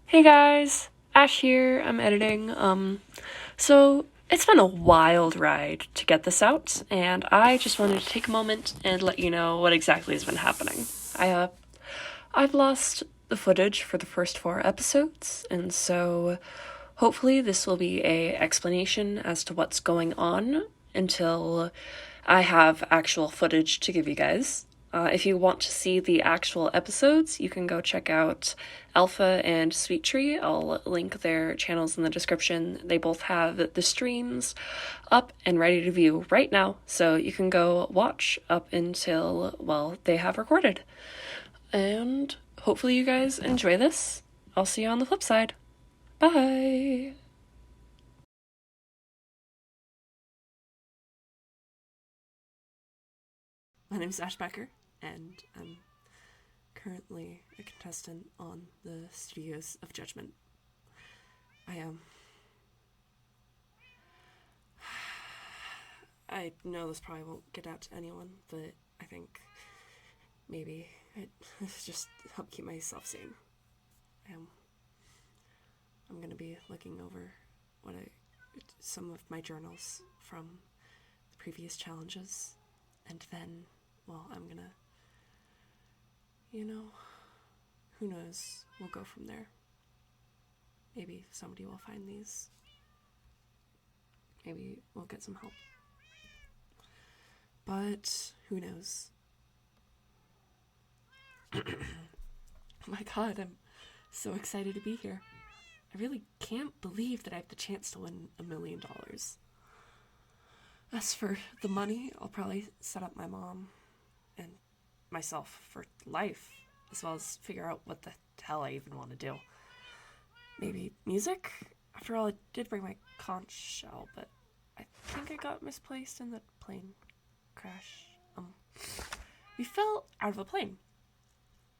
Hey guys, Ash here. I'm editing. So it's been a wild ride to get this out, and I just wanted to take a moment and let you know what exactly has been happening. I've lost the footage for the first 4 episodes, and so hopefully this will be a explanation as to what's going on until I have actual footage to give you guys. If you want to see the actual episodes, you can go check out Alpha and Sweet Tree. I'll link their channels in the description. They both have the streams up and ready to view right now, so you can go watch up until, well, they have recorded. And hopefully you guys enjoy this. I'll see you on the flip side. Bye! My name is Ash Becker, and I'm currently a contestant on the studios of Judgement. I know this probably won't get out to anyone, but I think maybe it's just help keep myself sane. I'm gonna be looking over some of my journals from the previous challenges, and then, well, I'm gonna, who knows? We'll go from there. Maybe somebody will find these. Maybe we'll get some help. But who knows? Oh my god, I'm so excited to be here. I really can't believe that I have the chance to win $1 million. As for the money, I'll probably set up my mom and myself for life, as well as figure out what the hell I even want to do. Maybe music? After all, I did bring my conch shell, but I think I got misplaced in the plane crash. We fell out of a plane.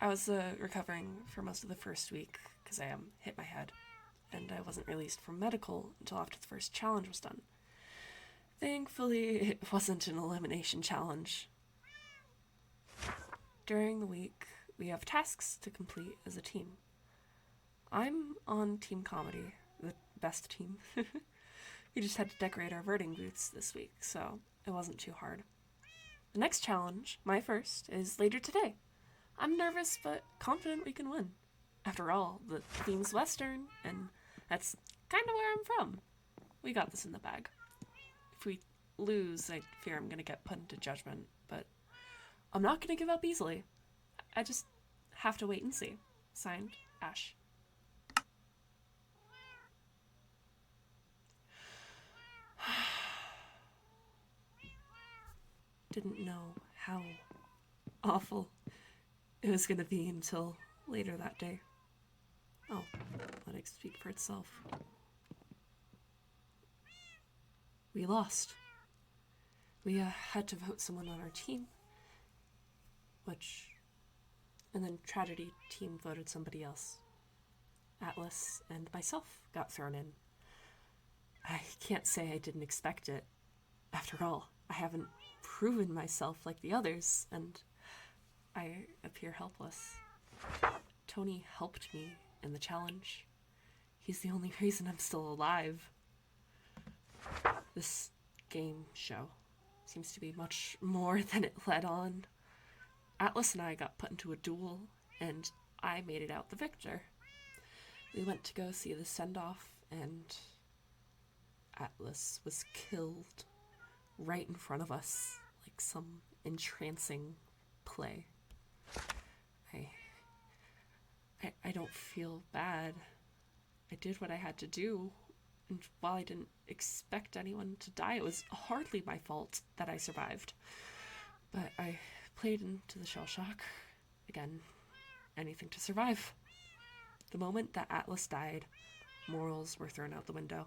I was recovering for most of the first week because I hit my head, and I wasn't released from medical until after the first challenge was done. Thankfully, it wasn't an elimination challenge. During the week, we have tasks to complete as a team. I'm on Team Comedy, the best team. We just had to decorate our voting booths this week, so it wasn't too hard. The next challenge, my first, is later today. I'm nervous, but confident we can win. After all, the theme's Western, and that's kind of where I'm from. We got this in the bag. If we lose, I fear I'm going to get put into Judgment, but I'm not going to give up easily. I just have to wait and see. Signed, Ash. Didn't know how awful it was going to be until later that day. Oh, let it speak for itself. We lost. We had to vote someone on our team, and then Tragedy team voted somebody else. Atlas and myself got thrown in. I can't say I didn't expect it. After all, I haven't proven myself like the others, and I appear helpless. Tony helped me in the challenge. He's the only reason I'm still alive. This game show seems to be much more than it led on. Atlas and I got put into a duel, and I made it out the victor. We went to go see the send-off, and Atlas was killed right in front of us, like some entrancing play. I don't feel bad. I did what I had to do, and while I didn't expect anyone to die, it was hardly my fault that I survived. But I played into the shell shock. Again, anything to survive. The moment that Atlas died, morals were thrown out the window.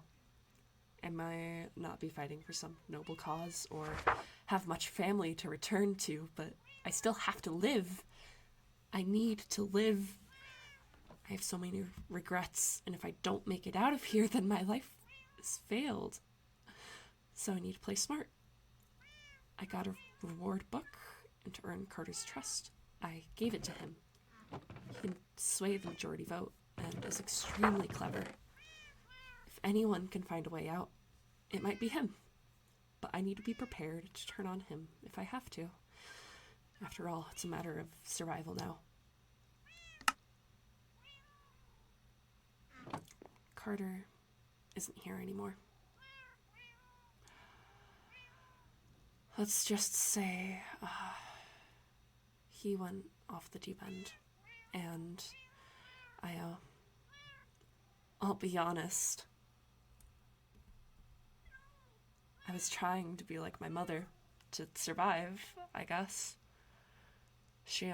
I might not be fighting for some noble cause or have much family to return to, but I still have to live. I need to live. I have so many regrets, and if I don't make it out of here, then my life has failed. So I need to play smart. I got a reward book, and to earn Carter's trust, I gave it to him. He can sway the majority vote and is extremely clever. If anyone can find a way out, it might be him. But I need to be prepared to turn on him if I have to. After all, it's a matter of survival now. Carter isn't here anymore. Let's just say he went off the deep end. And I'll be honest, I was trying to be like my mother to survive, I guess. She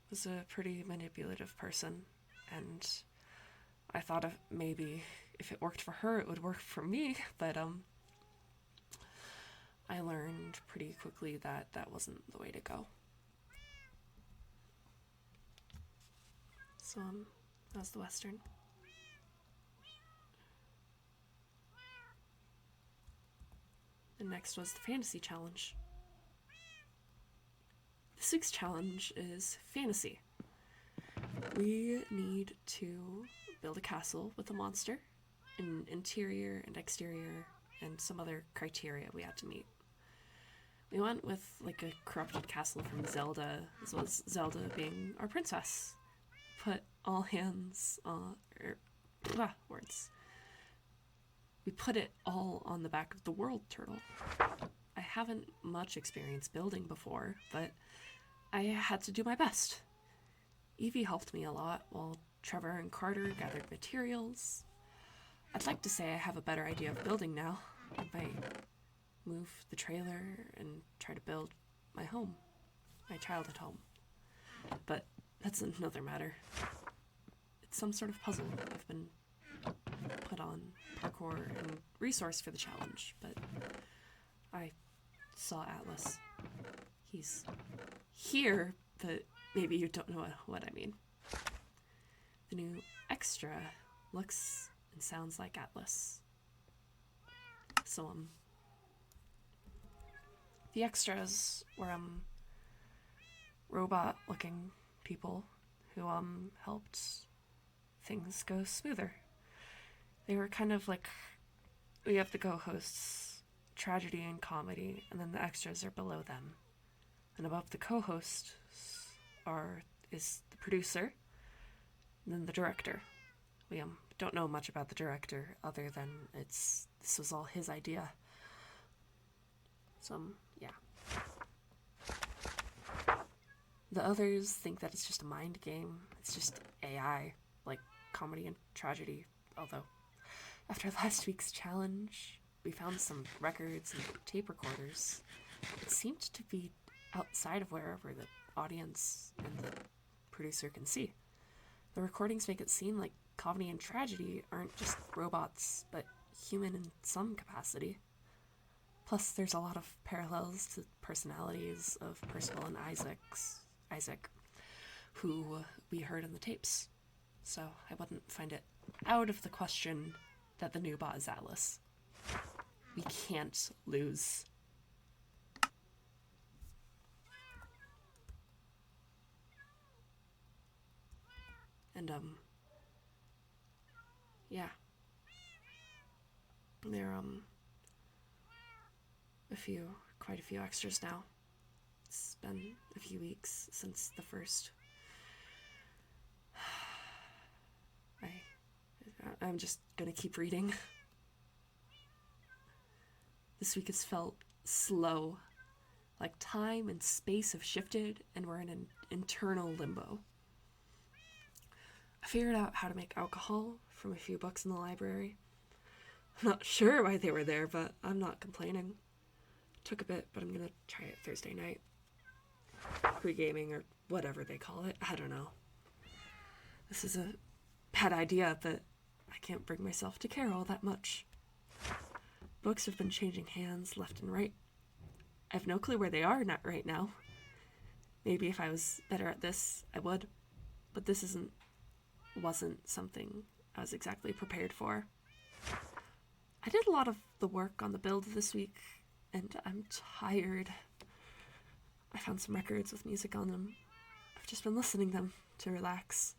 was a pretty manipulative person, and I thought maybe if it worked for her, it would work for me, but I learned pretty quickly that that wasn't the way to go. So that was the Western. And next was the Fantasy Challenge. This week's challenge is fantasy. We need to build a castle with a monster, an interior and exterior, and some other criteria we had to meet. We went with like a corrupted castle from Zelda, as well as Zelda being our princess. Put all hands on words. We put it all on the back of the world turtle. I haven't much experience building before, but I had to do my best. Evie helped me a lot while Trevor and Carter gathered materials. I'd like to say I have a better idea of building now. I might move the trailer and try to build my home, my childhood home. But that's another matter. It's some sort of puzzle I've been put on parkour and resource for the challenge, but I saw Atlas. He's here, but maybe you don't know what I mean. The new extra looks and sounds like Atlas. So, the extras were, robot-looking people who, helped things go smoother. They were kind of like, we have the co-hosts, tragedy and comedy, and then the extras are below them. And above the co-hosts is the producer, and then the director. We don't know much about the director other than this was all his idea. So yeah. The others think that it's just a mind game. It's just AI, like comedy and tragedy. Although, after last week's challenge, we found some records and tape recorders. It seemed to be outside of wherever the audience and the producer can see. The recordings make it seem like comedy and tragedy aren't just robots, but human in some capacity. Plus, there's a lot of parallels to personalities of Percival and Isaac, who we heard in the tapes. So I wouldn't find it out of the question that the new bot is Atlas. We can't lose. And, yeah. There are, quite a few extras now. It's been a few weeks since the first. I'm just gonna keep reading. This week has felt slow. Like time and space have shifted and we're in an internal limbo. I figured out how to make alcohol from a few books in the library. I'm not sure why they were there, but I'm not complaining. Took a bit, but I'm gonna try it Thursday night. Pre-gaming or whatever they call it. I don't know. This is a bad idea, but I can't bring myself to care all that much. Books have been changing hands left and right. I have no clue where they are right now. Maybe if I was better at this, I would. But this wasn't something I was exactly prepared for. I did a lot of the work on the build this week, and I'm tired. I found some records with music on them. I've just been listening them to relax.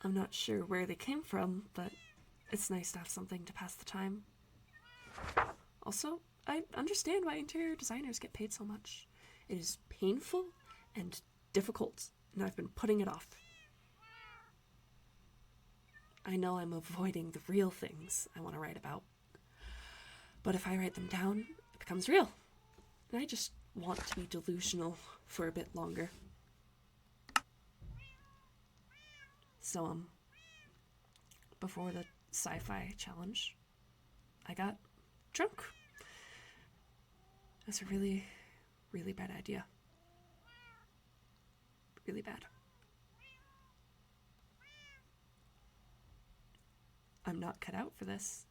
I'm not sure where they came from, but it's nice to have something to pass the time. Also, I understand why interior designers get paid so much. It is painful and difficult, and I've been putting it off. I know I'm avoiding the real things I want to write about, but if I write them down, it becomes real. And I just want to be delusional for a bit longer. So, before the sci-fi challenge, I got drunk. That's a really, really bad idea. Really bad. I'm not cut out for this.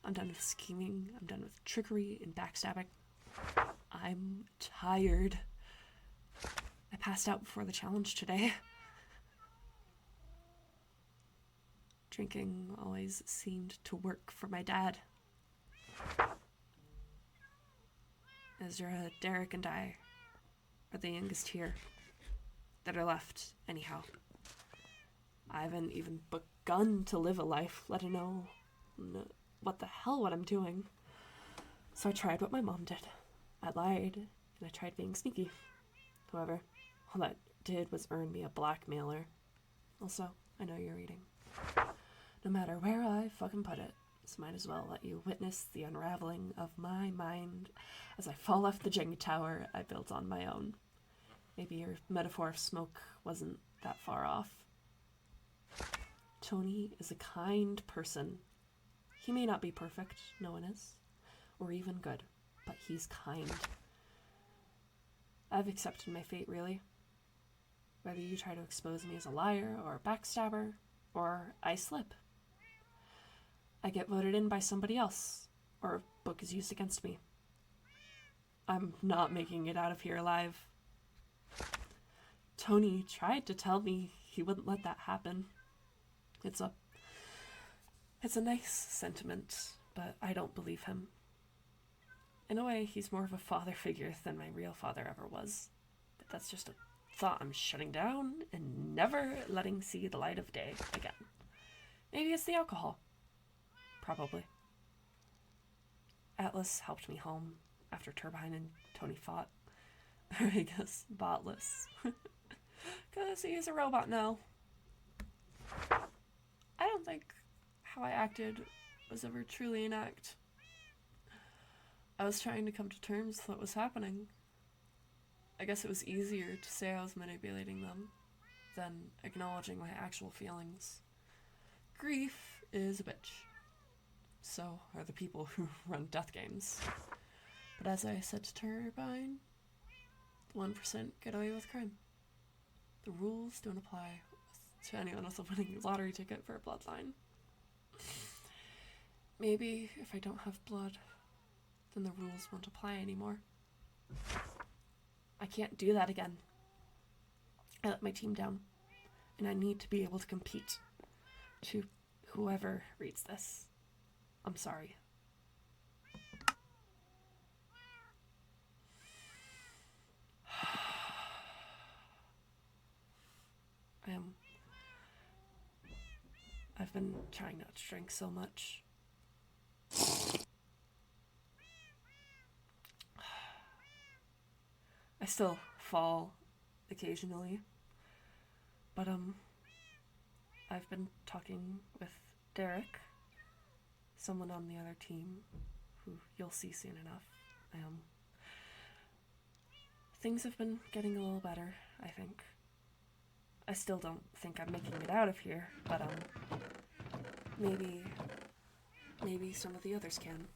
I'm done with scheming. I'm done with trickery and backstabbing. I'm tired. I passed out before the challenge today. Drinking always seemed to work for my dad. Ezra, Derek, and I are the youngest here that are left, anyhow. I haven't even begun to live a life, let alone what the hell what I'm doing. So I tried what my mom did. I lied, and I tried being sneaky. However, all that did was earn me a blackmailer. Also, I know you're reading. No matter where I fucking put it, so might as well let you witness the unraveling of my mind as I fall off the Jenga tower I built on my own. Maybe your metaphor of smoke wasn't that far off. Tony is a kind person. He may not be perfect, no one is, or even good, but he's kind. I've accepted my fate, really. Whether you try to expose me as a liar or a backstabber, or I slip. I get voted in by somebody else, or a book is used against me. I'm not making it out of here alive. Tony tried to tell me he wouldn't let that happen. It's a nice sentiment, but I don't believe him. In a way, he's more of a father figure than my real father ever was. But that's just a thought I'm shutting down and never letting see the light of day again. Maybe it's the alcohol. Probably. Atlas helped me home after Turbine and Tony fought. Or I guess Botless. Because he's a robot now. I don't think how I acted was ever truly an act. I was trying to come to terms with what was happening. I guess it was easier to say I was manipulating them than acknowledging my actual feelings. Grief is a bitch. So are the people who run death games. But as I said to Turbine, 1% get away with crime. The rules don't apply to anyone with a winning lottery ticket for a bloodline. Maybe if I don't have blood, then the rules won't apply anymore. I can't do that again. I let my team down, and I need to be able to compete. To whoever reads this, I'm sorry. I've been trying not to drink so much. I still fall occasionally, but I've been talking with Derek, someone on the other team, who you'll see soon enough. Things have been getting a little better, I think. I still don't think I'm making it out of here, but maybe some of the others can.